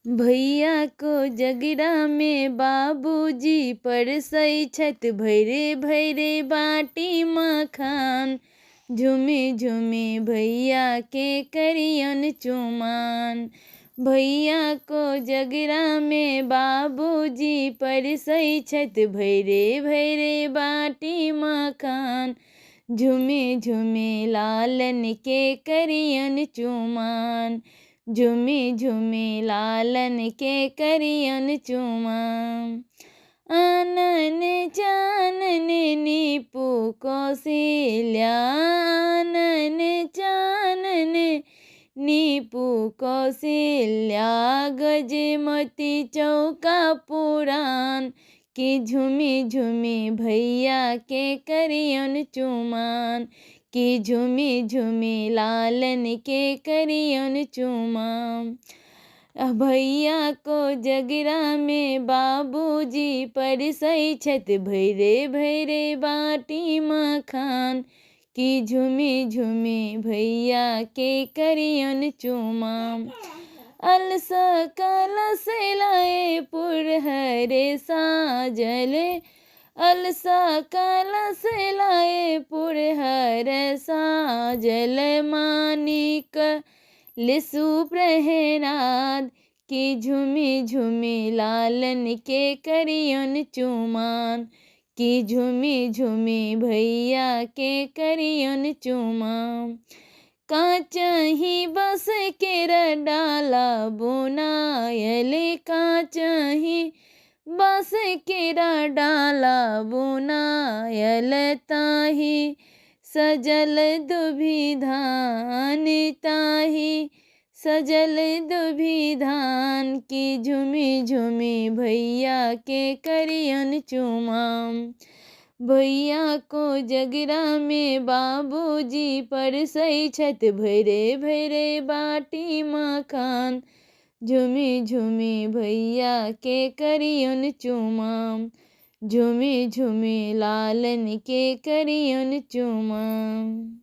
भैया को जगरा में बाबूजी परसई छत भैरे भैरे बाटी मखान। झूमे झूमे भैया के करियन चुमान। भैया को जगरा में बाबूजी परसई छत भैरे भैरे बाटी मखान। झूमे झूमे लालन के करियन चुमान। झूमे झूमे लालन के करियन चुमान। आनन चानन नीपू कौशल्या। आनन चानन नीपू कौशल्या। गजमती चौका पुराण कि झूमी झूमी भैया के करियन चुमान। कि झूमी झूमी लालन के करियन चुमान। भैया को जगरा में बाबूजी परसई छत भैरे भैरे बाटी मखान। कि झूमी झूमी भैया के करियन चुमान। अलस कलश लाए पुरहरे साजले। अलस कलश लाए पुरहर साजल। मानिक लिसु प्रहराद कि झूमी झूमी लालन के करियन चुमान। कि झूमी झूमी भैया के करियन चुमान। काचही बस केर डाला बुनायले। काचही बस केरा डाला बुनायल। ताही सजल दुभी धान। ताही सजल दुभी धान। कि झूमी झूमी भैया के करियन चुमान। भैया को जगरा में बाबूजी परसई छत भैरे भैरे बाटी मखान। झूमी झूमी भैया के करियन चुमान। झूमी झूमी लालन के करियन चुमान।